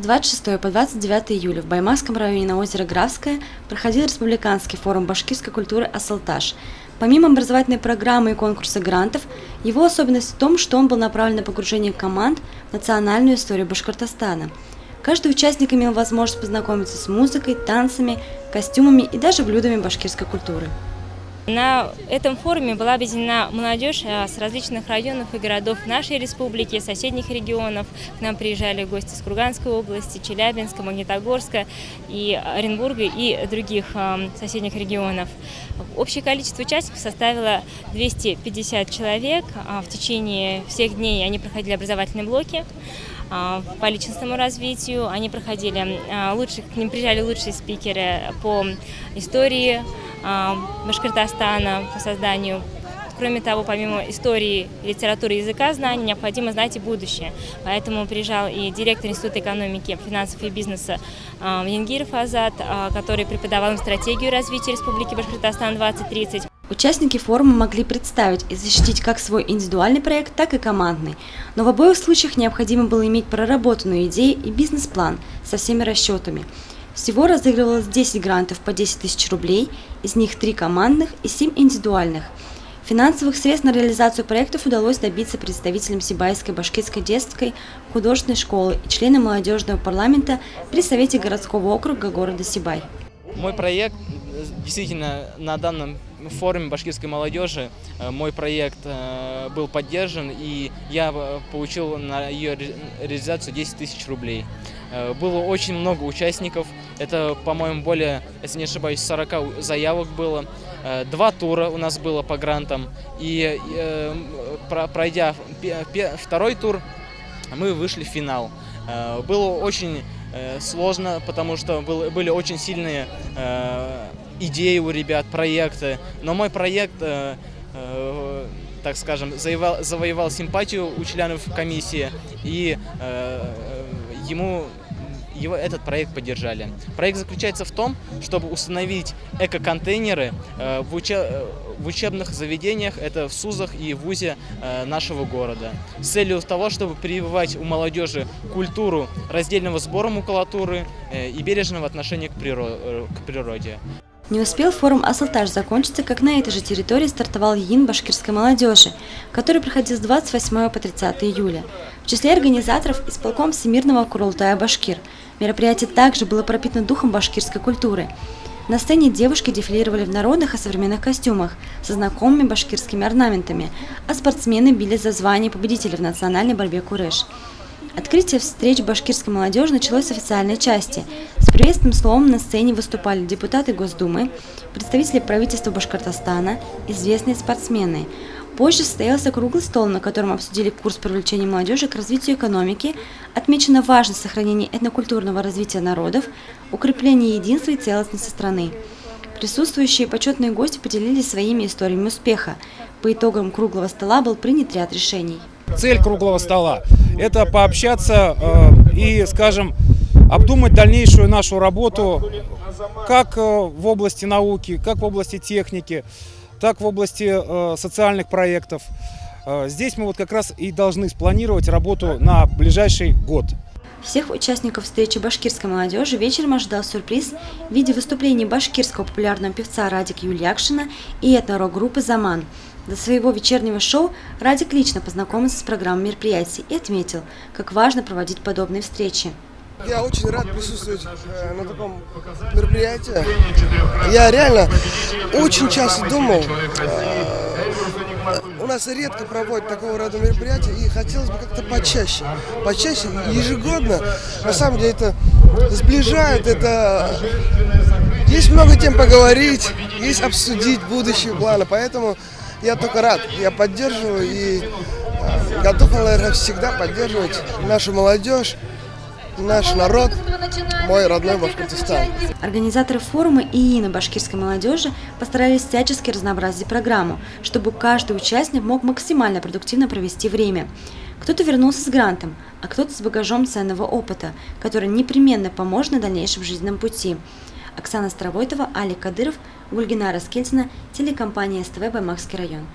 С 26 по 29 июля в Баймакском районе на озеро Графское проходил республиканский форум башкирской культуры «Асалташ». Помимо образовательной программы и конкурса грантов, его особенность в том, что он был направлен на погружение команд в национальную историю Башкортостана. Каждый участник имел возможность познакомиться с музыкой, танцами, костюмами и даже блюдами башкирской культуры. На этом форуме была объединена молодежь с различных районов и городов нашей республики, соседних регионов. К нам приезжали гости с Курганской области, Челябинска, Магнитогорска, и Оренбурга и других соседних регионов. Общее количество участников составило 250 человек. В течение всех дней они проходили образовательные блоки по личностному развитию. Они проходили к ним приезжали лучшие спикеры по истории Башкортостана, по созданию. Кроме того, помимо истории, литературы, языка, знаний, необходимо знать и будущее. Поэтому приезжал и директор Института экономики, финансов и бизнеса Янгиров Азат, который преподавал им стратегию развития Республики Башкортостан 2030. Участники форума могли представить и защитить как свой индивидуальный проект, так и командный. Но в обоих случаях необходимо было иметь проработанную идею и бизнес-план со всеми расчетами. Всего разыгрывалось 10 грантов по 10 тысяч рублей, из них 3 командных и 7 индивидуальных. Финансовых средств на реализацию проектов удалось добиться представителям Сибайской башкирской детской художественной школы и членам молодежного парламента при Совете городского округа города Сибай. Мой проект действительно на данном форуме башкирской молодежи мой проект был поддержан, и я получил на ее реализацию 10 тысяч рублей. Было очень много участников, это, по-моему, более, если не ошибаюсь, 40 заявок было. 2 тура у нас было по грантам, и пройдя второй тур, мы вышли в финал. Было очень сложно, потому что были очень сильные идеи у ребят, проекты, но мой проект, так скажем, завоевал симпатию у членов комиссии, и его этот проект поддержали. Проект заключается в том, чтобы установить эко-контейнеры в учебных заведениях, это в СУЗах и в ВУЗе нашего города, с целью того, чтобы прививать у молодежи культуру раздельного сбора макулатуры и бережного отношения к природе. Не успел форум «Асалташ» закончиться, как на этой же территории стартовал ЕИН башкирской молодежи, который проходил с 28 по 30 июля. В числе организаторов исполком Всемирного Курултая Башкир. Мероприятие также было пропитано духом башкирской культуры. На сцене девушки дефилировали в народных и современных костюмах со знакомыми башкирскими орнаментами, а спортсмены бились за звание победителя в национальной борьбе куреш. Открытие встреч башкирской молодежи началось с официальной части. С приветственным словом на сцене выступали депутаты Госдумы, представители правительства Башкортостана, известные спортсмены. Позже состоялся круглый стол, на котором обсудили курс привлечения молодежи к развитию экономики, отмечена важность сохранения этнокультурного развития народов, укрепления единства и целостности страны. Присутствующие почетные гости поделились своими историями успеха. По итогам круглого стола был принят ряд решений. Цель круглого стола – это пообщаться и, скажем, обдумать дальнейшую нашу работу как в области науки, как в области техники, так в области социальных проектов. Здесь мы как раз и должны спланировать работу на ближайший год. Всех участников встречи башкирской молодежи вечером ожидал сюрприз в виде выступлений башкирского популярного певца Радик Юльякшина и этно-рок-группы «Заман». До своего вечернего шоу Радик лично познакомился с программой мероприятий и отметил, как важно проводить подобные встречи. Я очень рад присутствовать на таком мероприятии. Я реально очень часто думал, у нас редко проводят такого рода мероприятия, и хотелось бы как-то почаще, ежегодно. На самом деле это сближает, есть много тем поговорить, есть обсудить будущие планы, поэтому я только рад, я поддерживаю и готов, наверное, всегда поддерживать нашу молодежь, наш народ, мой родной Башкортостан. Организаторы форума и ИИНа башкирской молодежи постарались всячески разнообразить программу, чтобы каждый участник мог максимально продуктивно провести время. Кто-то вернулся с грантом, а кто-то с багажом ценного опыта, который непременно поможет на дальнейшем жизненном пути. Оксана Старовойтова, Алик Кадыров, Гульгина Раскельцина, телекомпания СТВ «Баймакский район».